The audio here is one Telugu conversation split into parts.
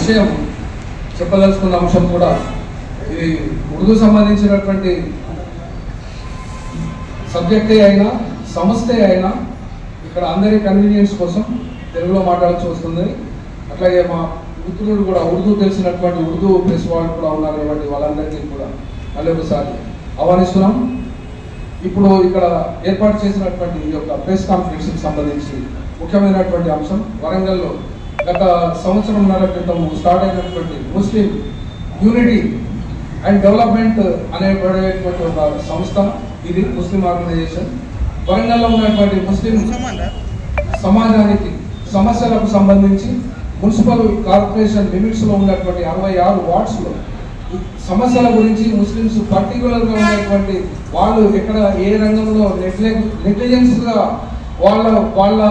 విషయం చెప్పదలుచుకున్న అంశం కూడా ఇది ఉర్దూ సంబంధించినటువంటి సబ్జెక్టే అయినా సంస్థే అయినా ఇక్కడ అందరి కన్వీనియన్స్ కోసం తెలుగులో మాట్లాడాల్సి వస్తుంది. అట్లాగే మా మిత్రులు కూడా ఉర్దూ తెలిసినటువంటి ఉర్దూ ప్రెస్ వాళ్ళు కూడా ఉన్నారు కాబట్టి వాళ్ళందరికీ కూడా మళ్ళీ ఒకసారి ఆహ్వానిస్తున్నాం. ఇప్పుడు ఇక్కడ ఏర్పాటు చేసినటువంటి ఈ యొక్క ప్రెస్ కాన్ఫరెన్స్కి సంబంధించి ముఖ్యమైనటువంటి అంశం వరంగల్లో గత సంవత్సరంన్నర క్రితం స్టార్ట్ అయినటువంటి ముస్లిం యూనిటీ అండ్ డెవలప్మెంట్ అనేటువంటి ఒక సంస్థ. ఇది ముస్లిం ఆర్గనైజేషన్ వరంగల్లో ఉన్నటువంటి ముస్లిం సమాజానికి సమస్యలకు సంబంధించి మున్సిపల్ కార్పొరేషన్ లిమిట్స్లో ఉన్నటువంటి 66 వార్డ్స్లో సమస్యల గురించి ముస్లిమ్స్ పర్టికులర్గా ఉన్నటువంటి వాళ్ళు ఎక్కడ ఏ రంగంలో నెగ్లిజెన్స్గా వాళ్ళ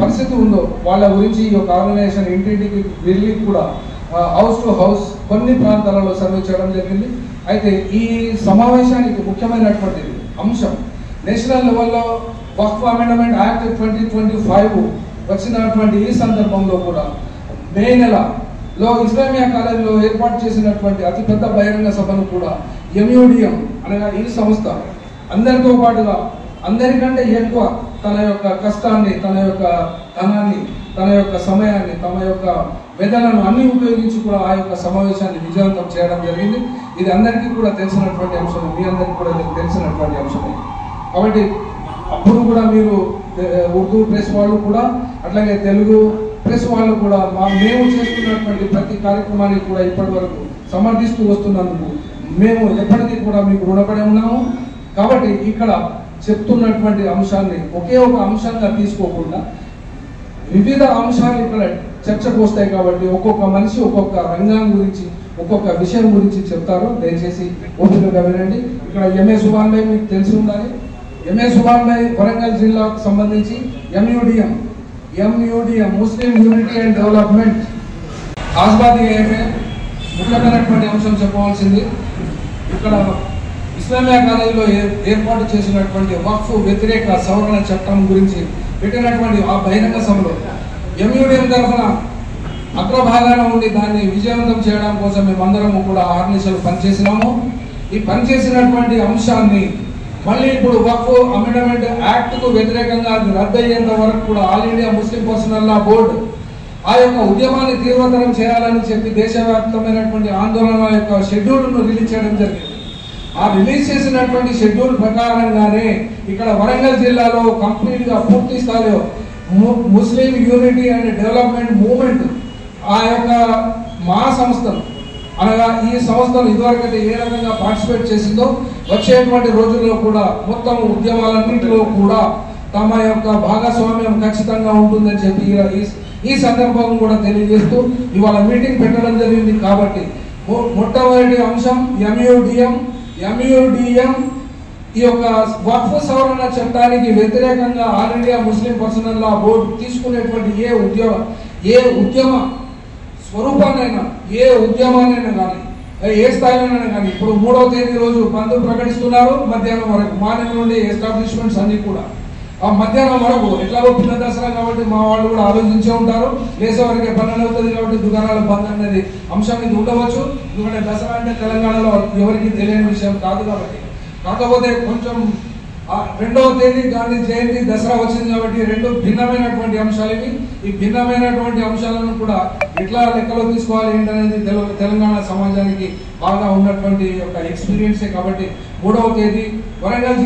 పరిస్థితి ఉందో వాళ్ళ గురించి ఈ యొక్క ఆర్గనైజేషన్ ఇంటింటికి వెళ్ళి కూడా హౌస్ టు హౌస్ కొన్ని ప్రాంతాలలో సర్వే చేయడం జరిగింది. అయితే ఈ సమావేశానికి ముఖ్యమైనటువంటి అంశం నేషనల్ లెవెల్లో వక్ఫ్ అమెండ్మెంట్ యాక్ట్ 2025 వచ్చినటువంటి ఈ సందర్భంలో కూడా మే నెలలో ఇస్లామియా కాలేజీలో ఏర్పాటు చేసినటువంటి అతిపెద్ద బహిరంగ సభను కూడా MUDM అనగా ఈ సంస్థ అందరితో పాటుగా అందరికంటే ఎక్కువ తన యొక్క కష్టాన్ని, తన యొక్క ధనాన్ని, తన యొక్క సమయాన్ని, తమ యొక్క మెదలను అన్ని ఉపయోగించి కూడా ఆ యొక్క సమావేశాన్ని విజయవంతం చేయడం జరిగింది. ఇది అందరికీ కూడా తెలిసినటువంటి అంశం, మీ అందరికీ కూడా తెలిసినటువంటి అంశమే. కాబట్టి అప్పుడు కూడా మీరు ఉర్దూ ప్రెస్ వాళ్ళు కూడా అట్లాగే తెలుగు ప్రెస్ వాళ్ళు కూడా మేము చేస్తున్నటువంటి ప్రతి కార్యక్రమాన్ని కూడా ఇప్పటి వరకు సమర్థిస్తూ వస్తున్నందుకు మేము ఎప్పటికీ కూడా మీకు రుణపడి ఉన్నాము. కాబట్టి ఇక్కడ చెప్తున్నటువంటి అంశాన్ని ఒకే ఒక అంశంగా తీసుకోకుండా వివిధ అంశాలు ఇక్కడ చర్చకు వస్తాయి. కాబట్టి ఒక్కొక్క మనిషి ఒక్కొక్క రంగం గురించి ఒక్కొక్క విషయం గురించి చెప్తారు. దయచేసి ఓపికగా వినండి. ఇక్కడ ఎంఏ సుభాన్ భాయ్ మీకు తెలిసి ఉండాలి. ఎంఏ సుభాన్ భాయ్ వరంగల్ జిల్లాకు సంబంధించి MUDM Muslim unity and development ఆస్బాద్ ముఖ్యమైనటువంటి అంశం చెప్పవలసింది. ఇక్కడ ఇస్లామియా కాలేజీలో ఏర్పాటు చేసినటువంటి వక్ఫ్ వ్యతిరేక సవరణ చట్టం గురించి పెట్టినటువంటి ఆ బహిరంగ సభలో MUDM తరఫున అగ్రభాగాన ఉండి దాన్ని విజయవంతం చేయడం కోసం మేమందరము కూడా ఆర్నిషలు పనిచేసినాము. ఈ పనిచేసినటువంటి అంశాన్ని మళ్ళీ ఇప్పుడు వక్ఫ్ అమెండ్మెంట్ యాక్ట్కు వ్యతిరేకంగా రద్దు అయ్యేంత వరకు కూడా all India Muslim personal law board ఆ యొక్క ఉద్యమాన్ని తీవ్రతరం చేయాలని చెప్పి దేశవ్యాప్తమైనటువంటి ఆందోళన యొక్క షెడ్యూల్ను రిలీజ్ చేయడం జరిగింది. ఆ రిలీజ్ చేసినటువంటి షెడ్యూల్ ప్రకారంగానే ఇక్కడ వరంగల్ జిల్లాలో కంప్లీట్గా పూర్తి స్థాయిలో ముస్లిం యూనిటీ అండ్ డెవలప్మెంట్ మూవ్మెంట్ ఆ యొక్క మా సంస్థను అనగా ఈ సంస్థను ఇదివరకైతే ఏ రకంగా పార్టిసిపేట్ చేసిందో వచ్చేటువంటి రోజుల్లో కూడా మొత్తం ఉద్యమాలన్నింటిలో కూడా తమ యొక్క భాగస్వామ్యం ఖచ్చితంగా ఉంటుందని చెప్పి ఈ సందర్భం కూడా తెలియజేస్తూ ఇవాళ మీటింగ్ పెట్టడం జరిగింది. కాబట్టి మొట్టమొదటి అంశం MUDM ఈ యొక్క వక్ఫ్ సవరణ చట్టానికి వ్యతిరేకంగా all India Muslim personal law board తీసుకునేటువంటి ఏ ఉద్యమ స్వరూపాన్నైనా ఏ ఉద్యమాన్నైనా కానీ ఏ స్థాయిలోనైనా కానీ ఇప్పుడు 3వ తేదీ రోజు బంద్ ప్రకటిస్తున్నారు. మధ్యాహ్నం వరకు మార్నింగ్ నుండి ఎస్టాబ్లిష్మెంట్స్ అన్ని కూడా ఆ మధ్యాహ్నం వరకు ఎట్లాగో పిల్ల దసరా కాబట్టి మా వాళ్ళు కూడా ఆలోచించే ఉంటారు. లేసే వరకే పనులు అవుతుంది కాబట్టి దుకాణాల బంద్ అనేది అంశం ఇది ఉండవచ్చు. ఎందుకంటే దసరా అంటే తెలంగాణలో ఎవరికి తెలియని విషయం కాదు. కాబట్టి కాకపోతే కొంచెం 2వ తేదీ గాంధీ జయంతి దసరా వచ్చింది కాబట్టి రెండు భిన్నమైనటువంటి అంశాలు ఇవి. ఈ భిన్నమైనటువంటి అంశాలను కూడా ఎట్లా లెక్కలో తీసుకోవాలి ఏంటనేది తెలంగాణ సమాజానికి బాగా ఉన్నటువంటి ఒక ఎక్స్పీరియన్సే. కాబట్టి 3వ తేదీ వరంగల్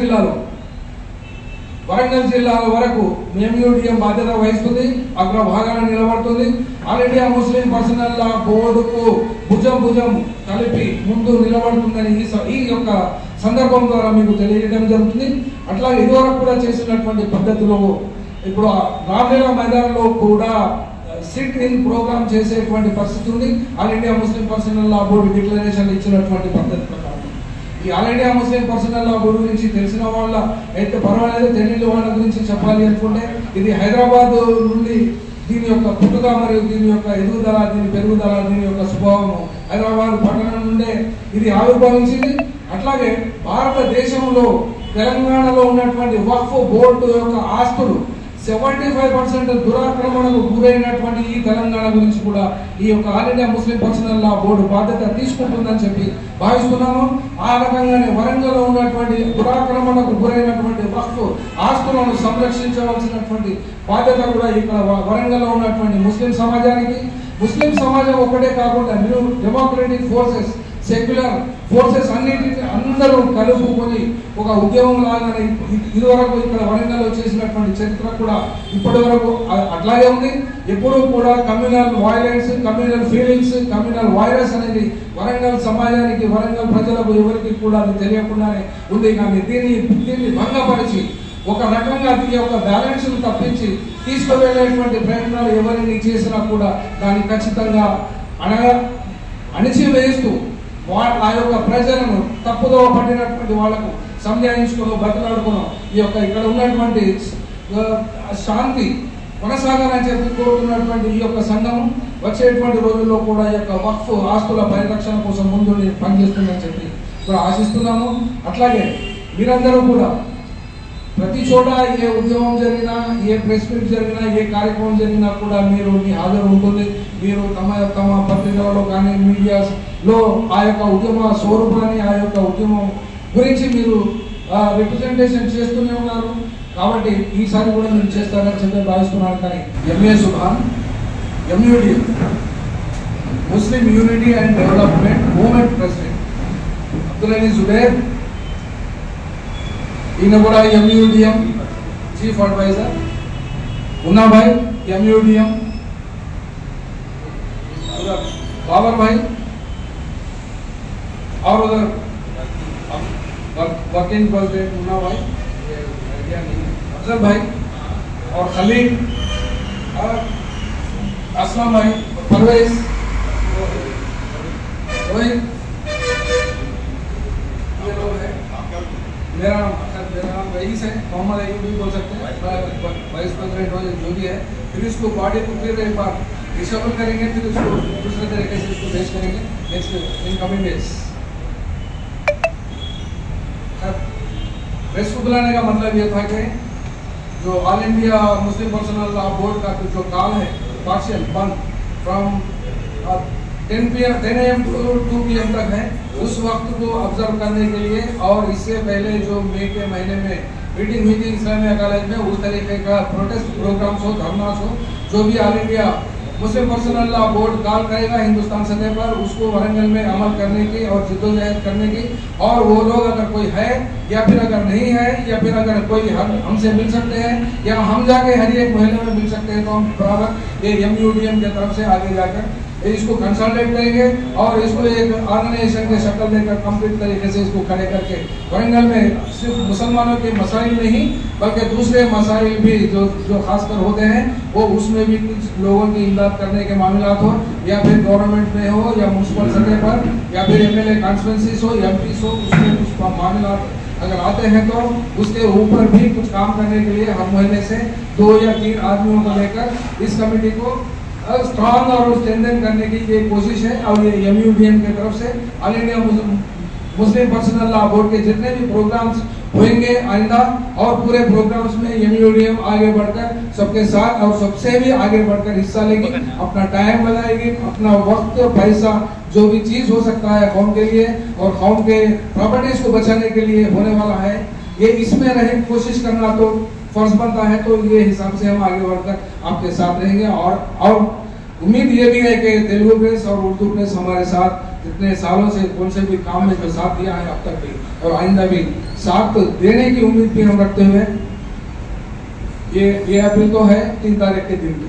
జిల్లాల వరకు MUDM బాధ్యత వహిస్తుంది, అగ్రభాగాన నిలబడుతుంది. ఆల్ ఇండియా ముస్లిం పర్సనల్ లా బోర్డుకు భుజం కలిపి ముందు నిలబడుతుందని ఈ యొక్క సందర్భం ద్వారా మీకు తెలియజేయడం జరుగుతుంది. అట్లాగే ఇదివరకు కూడా చేసినటువంటి పద్ధతిలో ఇప్పుడు రామ్లీలా మైదానంలో కూడా సిట్ ఇన్ ప్రోగ్రామ్ చేసేటువంటి పరిస్థితి ఉంది. All India Muslim personal law board declaration ఇచ్చినటువంటి పద్ధతి ప్రకారం ఈ all India Muslim personal law board గురించి తెలిసిన వాళ్ళ అయితే పర్వాలేదు, తెలియని వాళ్ళ గురించి చెప్పాలి అనుకుంటే ఇది హైదరాబాద్ నుండి దీని యొక్క పుట్టుక మరియు దీని యొక్క ఎదుగుదల, దీని పెరుగుదల, దీని యొక్క స్వభావము హైదరాబాద్ పట్టణం నుండే ఇది ఆవిర్భవించింది. అట్లాగే భారతదేశంలో తెలంగాణలో ఉన్నటువంటి వక్ఫ్ బోర్డు యొక్క ఆస్తులు 75% దురాక్రమణకు గురైనటువంటి ఈ తెలంగాణ గురించి కూడా ఈ యొక్క all India Muslim personal law board బాధ్యత తీసుకుంటుందని చెప్పి భావిస్తున్నాము. ఆ రకంగానే వరంగల్లో ఉన్నటువంటి దురాక్రమణకు గురైనటువంటి వక్ఫ్ ఆస్తులను సంరక్షించవలసినటువంటి బాధ్యత కూడా ఇక్కడ వరంగల్లో ఉన్నటువంటి ముస్లిం సమాజానికి, ముస్లిం సమాజం ఒక్కటే కాకుండా డెమోక్రటిక్ ఫోర్సెస్, సెక్యులర్ ఫోర్సెస్ అన్నింటినీ అందరూ కలుపుకొని ఒక ఉద్యమం లాగానే ఇదివరకు ఇక్కడ వరంగల్లో చేసినటువంటి చరిత్ర కూడా ఇప్పటి వరకు అట్లాగే ఉంది. ఎప్పుడూ కూడా communal violence, communal feelings, communal virus అనేది వరంగల్ సమాజానికి, వరంగల్ ప్రజలకు ఎవరికి కూడా అది తెలియకుండానే ఉంది. కానీ దీన్ని భంగపరిచి ఒక రకంగా ఈ యొక్క బ్యాలెన్స్ తప్పించి తీసుకువెళ్ళేటువంటి ప్రయత్నాలు ఎవరిని చేసినా కూడా దాన్ని ఖచ్చితంగా అణిచివేస్తూ ఆ యొక్క ప్రజలను తప్పుదో పట్టినటువంటి వాళ్లకు సంజాయించుకుని బతిలాడుకున్నాం. ఈ యొక్క ఇక్కడ ఉన్నటువంటి శాంతి కొనసాగాలని చెప్పి కోరుతున్నటువంటి ఈ యొక్క సంఘం వచ్చేటువంటి రోజుల్లో కూడా ఈ యొక్క వక్ఫ్ ఆస్తుల పరిరక్షణ కోసం ముందు పనిచేస్తుందని చెప్పి కూడా ఆశిస్తున్నాము. అట్లాగే మీరందరూ కూడా ప్రతి చోట ఏ ఉద్యమం జరిగినా, ఏ ప్రెస్ మీట్ జరిగినా, ఏ కార్యక్రమం జరిగినా కూడా మీరు మీ హాజరు ఉంటుంది. మీరు తమ పత్రికలలో కానీ మీడియాలో ఆ యొక్క ఉద్యమ స్వరూపాన్ని, ఆ యొక్క ఉద్యమం గురించి మీరు రిప్రజెంటేషన్ చేస్తూనే ఉన్నారు. కాబట్టి ఈసారి కూడా మీరు చేస్తారని చెప్పి భావిస్తున్నాను. కానీ M A Subhan, MUDM Muslim unity and development movement president Abdul Ali Zubair, ఈయన కూడా ఎంయూడిఎం చీఫ్ అడ్వైజర్. मुन्ना भाई एमयूडीएम, बाबर भाई और उधर वर्किंग प्रेसिडेंट मुन्ना भाई, अफजल भाई और खलील और असलम भाई, परवेज, रोहित, ये लोग हैं। मेरा नाम रईस है, मोहम्मद अयूब भी बोल सकते हैं, वाइस प्रेसिडेंट जो भी है। फिर इसको बॉडी को फिर एक बार रिशफल करेंगे, फिर उसको दूसरे तरीके से इसको पेश करेंगे next in coming days. Press को बुलाने का मतलब ये था कि जो all India Muslim personal law board का जो काल है पार्शियल बंद फ्रॉम 10 AM to 2 PM तक है, उस वक्त को ऑब्जर्व करने के लिए और इससे पहले जो मई के महीने में मीटिंग हुई थी इस्लामिया कॉलेज में, उस तरीके का प्रोटेस्ट प्रोग्राम्स हो, धरनास हो, जो भी all India Muslim personal law board call करेगा हिंदुस्तान सतह पर, उसको वरंगल में अमल करने की और जिद्दोजहद करने की। और वो लोग अगर कोई है या फिर अगर नहीं है या फिर अगर कोई हमसे मिल सकते हैं या हम जाके हर एक महीने में मिल सकते हैं, तो हम बराबर ये एमयूडीएम की तरफ से आगे जाकर इसको कंसल्टेट करेंगे और इसको एक ऑर्गेनाइजेशन के शक्ल देकर कंप्लीट तरीके से इसको खड़े करके वरंगल में सिर्फ मुसलमानों के मसाइल नहीं बल्कि दूसरे मसाइल भी जो खासकर होते हैं वो उसमें भी कुछ लोगों की इमदाद करने के मामला हो, या फिर गवर्नमेंट में हो या म्यूनसिपल सतह पर या फिर MLA कॉन्स्टिट्यूंसीज हो, MPs हो, उसमें कुछ मामला अगर आते हैं तो उसके ऊपर भी कुछ काम करने के लिए हर महीने से 2 या 3 आदमियों को लेकर इस कमेटी को स्ट्रॉन्ग और स्ट्रेंथन करने की ये कोशिश है। और ये एमयूडीएम की तरफ से all India Muslim personal law board के जितने भी प्रोग्राम्स होंगे आइंदा और पूरे प्रोग्राम्स में एमयूडीएम आगे बढ़कर सबके साथ और सबसे भी आगे बढ़कर हिस्सा लेगी, अपना टाइम लगाएगी, अपना वक्त, पैसा, जो भी चीज हो सकता है कौम के लिए और कौम के प्रॉपर्टीज को बचाने के लिए होने वाला है, ये इसमें रहे कोशिश करना तो फर्ज बनता है। तो ये हिसाब से हम आगे बढ़कर आपके साथ रहेंगे और उम्मीद ये भी है कि तेलुगु प्रेस और उर्दू प्रेस हमारे साथ जितने सालों से कौन से भी काम में जो साथ दिया है अब तक भी और आइंदा भी साथ देने की उम्मीद भी हम रखते हुए ये अपील तो है 3 तारीख के दिन की।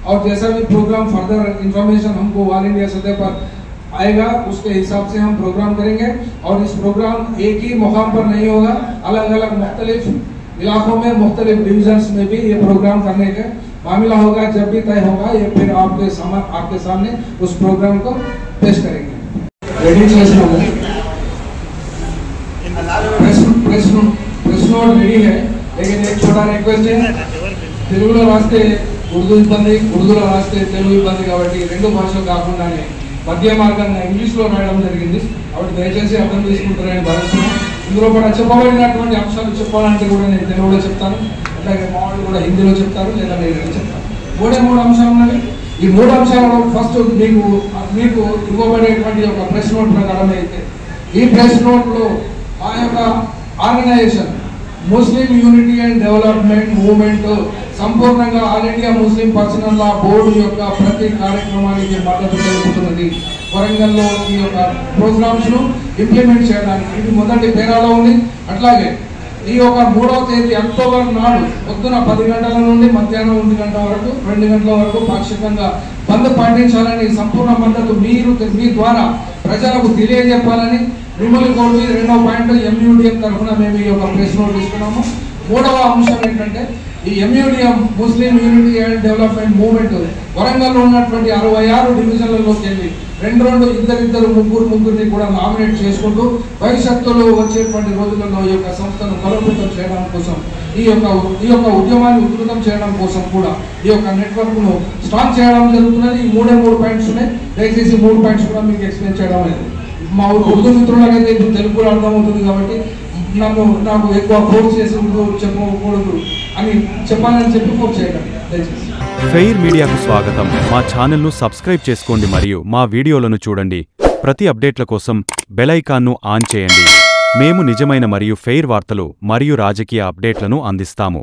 और जैसा भी प्रोग्राम फर्दर इंफॉर्मेशन हमको ऑल इंडिया सतह पर आएगा उसके हिसाब से हम प्रोग्राम करेंगे। और इस प्रोग्राम एक ही मुकाम पर नहीं होगा, अलग अलग मुख्तलिफ इलाकों में मुख्तलिफ डिविजन्स में भी ये प्रोग्राम करने का मामला होगा। जब भी तय होगा ये फिर आपके सामने उस प्रोग्राम को पेश करेंगे। रेडी प्रेस नोट रेडी है, लेकिन एक छोटा रिक्वेस्ट है, తెలుగులో రాస్తే ఉర్దూ ఇబ్బంది, ఉర్దూలో రాస్తే తెలుగు ఇబ్బంది కాబట్టి 2 భాషలు కాకుండానే మధ్య మార్గంగా ఇంగ్లీష్లో రాయడం జరిగింది. కాబట్టి దయచేసి అర్థం చేసుకుంటారని భావిస్తున్నాను. ఇందులో కూడా చెప్పబడినటువంటి అంశాలు చెప్పాలంటే కూడా నేను తెలుగులో చెప్తాను. అట్లాగే మా వాళ్ళు కూడా హిందీలో చెప్తారు లేదా నేను చెప్తాను. మూడు అంశాలు ఉన్నాయి. ఈ 3 అంశాలలో ఫస్ట్ మీకు ఇవ్వబడేటువంటి ఒక ప్రెస్ నోట్ ప్రకారం అయితే ఈ ప్రెస్ నోట్లో మా యొక్క organisation Muslim unity and development movement సంపూర్ణంగా all India Muslim personal law board యొక్క ప్రతి కార్యక్రమానికి మద్దతు తెలుపుతున్నది. వరంగల్లో ఈ యొక్క ప్రోగ్రామ్స్ ను ఇంప్లిమెంట్ చేయడానికి ఇది మొదటి పేరాలో ఉంది. అట్లాగే ఈ యొక్క 3వ తేదీ అక్టోబర్ నాడు పొద్దున 10 గంటల నుండి మధ్యాహ్నం 1 గంట వరకు 2 గంటల వరకు పాక్షికంగా బంద్ పాటించాలని సంపూర్ణ మద్దతు మీ ద్వారా ప్రజలకు తెలియజెప్పాలని మిమ్మల్ని కోరి 2వ పాయింట్ ఎంయూడిఎం తరఫున మేము ఈ యొక్క ప్రెస్ నోట్ ఇస్తున్నాము. 3వ అంశం ఏంటంటే ఈ ఎంయూడిఎం Muslim unity and development movement వరంగల్లో ఉన్నటువంటి 66 డివిజన్లలోకి వెళ్ళి 2 ఇద్దరిద్దరు ముగ్గురిని కూడా నామినేట్ చేసుకుంటూ భవిష్యత్తులో వచ్చేటువంటి రోజులలో ఈ యొక్క సంస్థను బలోపేతం చేయడం కోసం ఈ యొక్క ఉద్యమాన్ని ఉధృతం చేయడం కోసం కూడా ఈ యొక్క నెట్వర్క్ ను స్టార్ట్ చేయడం జరుగుతున్నది. ఈ 3 పాయింట్స్ ఉన్నాయి. దయచేసి 3 పాయింట్స్ కూడా మీకు ఎక్స్ప్లెయిన్ చేయడం అనేది మా ఉర్దూ మిత్రులకైతే ఇప్పుడు తెలుగు కూడా అర్థమవుతుంది కాబట్టి నాకు ఎక్కువ ఫోర్స్ చేసి చెప్పకూడదు అని చెప్పాలని చెప్పి ఫోర్స్ చేయకండి దయచేసి. ఫెయిర్ మీడియాకు స్వాగతం. మా ఛానల్ను సబ్స్క్రైబ్ చేసుకోండి మరియు మా వీడియోలను చూడండి. ప్రతి అప్డేట్ల కోసం బెల్ ఐకాన్ను ఆన్ చేయండి. మేము నిజమైన మరియు ఫెయిర్ వార్తలు మరియు రాజకీయ అప్డేట్లను అందిస్తాము.